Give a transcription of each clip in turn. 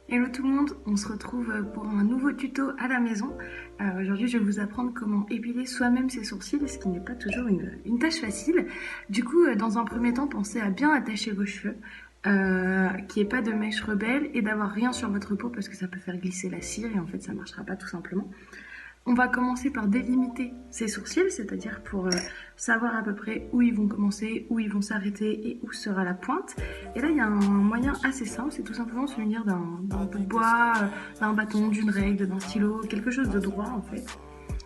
Hello tout le monde, on se retrouve pour un nouveau tuto à la maison. Aujourd'hui je vais vous apprendre comment épiler soi-même ses sourcils, ce qui n'est pas toujours une tâche facile. Du coup dans un premier temps pensez à bien attacher vos cheveux, qu'il n'y ait pas de mèches rebelles et d'avoir rien sur votre peau parce que ça peut faire glisser la cire et en fait ça ne marchera pas tout simplement. On va commencer par délimiter ses sourcils, c'est-à-dire pour savoir à peu près où ils vont commencer, où ils vont s'arrêter et où sera la pointe. Et là, il y a un moyen assez simple, c'est tout simplement se munir d'un bout de bois, d'un bâton, d'une règle, d'un stylo, quelque chose de droit en fait.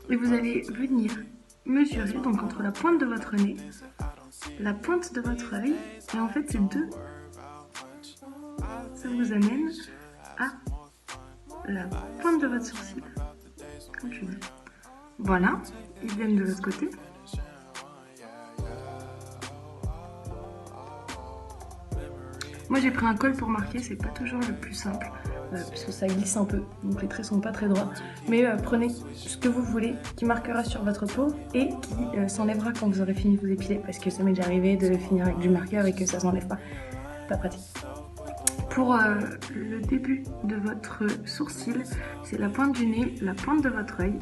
Et vous allez venir mesurer donc entre la pointe de votre nez, la pointe de votre œil, et en fait ces deux, ça vous amène à la pointe de votre sourcil. Voilà, ils viennent de l'autre côté. Moi j'ai pris un col pour marquer, c'est pas toujours le plus simple, puisque ça glisse un peu, donc les traits sont pas très droits. Mais prenez ce que vous voulez, qui marquera sur votre peau et qui s'enlèvera quand vous aurez fini de vous épiler, parce que ça m'est déjà arrivé de finir avec du marqueur et que ça s'enlève pas. Pas pratique. Pour le début de votre sourcil, c'est la pointe du nez, la pointe de votre œil.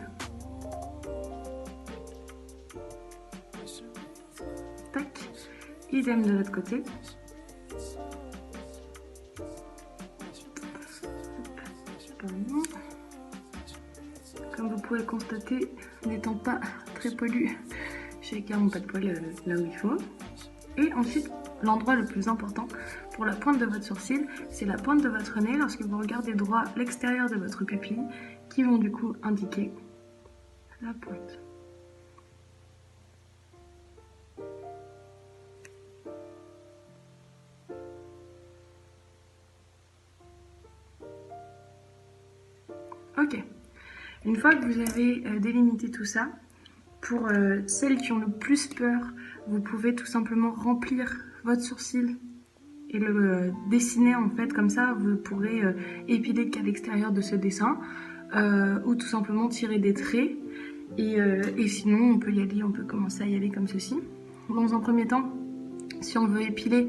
Tac, idem de l'autre côté. Comme vous pouvez le constater, n'étant pas très poilu, j'ai clairement pas de poils là où il faut. Et ensuite, l'endroit le plus important pour la pointe de votre sourcil, c'est la pointe de votre nez lorsque vous regardez droit l'extérieur de votre pupille, qui vont du coup indiquer la pointe. Ok, une fois que vous avez délimité tout ça, pour celles qui ont le plus peur, vous pouvez tout simplement remplir votre sourcil et le dessiner en fait, comme ça vous pourrez épiler qu'à l'extérieur de ce dessin ou tout simplement tirer des traits et sinon on peut y aller, on peut commencer à y aller comme ceci. Dans un premier temps, si on veut épiler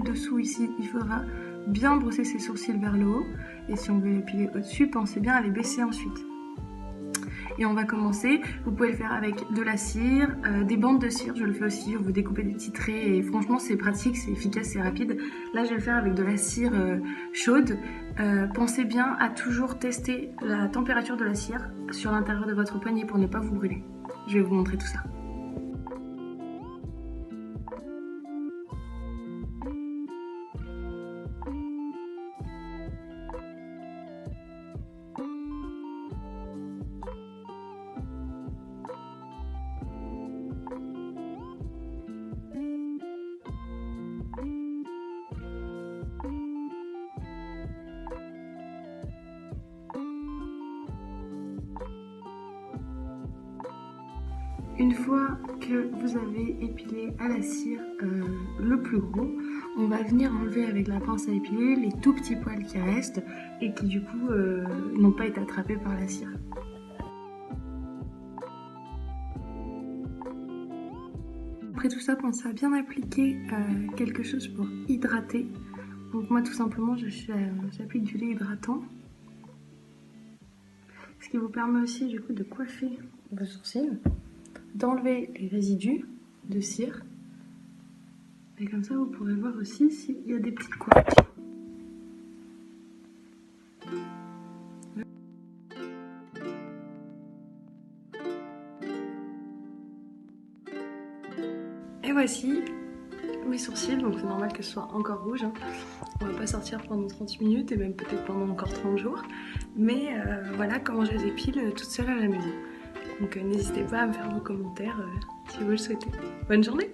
dessous ici, il faudra bien brosser ses sourcils vers le haut et si on veut épiler au-dessus, pensez bien à les baisser ensuite. Et on va commencer, vous pouvez le faire avec de la cire, des bandes de cire, je le fais aussi, vous découpez des petits traits et franchement c'est pratique, c'est efficace, c'est rapide. Là je vais le faire avec de la cire chaude. Pensez bien à toujours tester la température de la cire sur l'intérieur de votre poignet pour ne pas vous brûler. Je vais vous montrer tout ça. Une fois que vous avez épilé à la cire le plus gros, on va venir enlever avec la pince à épiler les tout petits poils qui restent et qui du coup n'ont pas été attrapés par la cire. Après tout ça, pensez à bien appliquer quelque chose pour hydrater. Donc moi tout simplement j'applique du lait hydratant. Ce qui vous permet aussi du coup de coiffer vos sourcils, d'enlever les résidus de cire. Et comme ça vous pourrez voir aussi s'il y a des petites couacs. Et voici mes sourcils, donc c'est normal que ce soit encore rouge. Hein. On va pas sortir pendant 30 minutes et même peut-être pendant encore 30 jours. Mais voilà comment je les épile toute seule à la maison. Donc n'hésitez pas à me faire vos commentaires si vous le souhaitez. Bonne journée!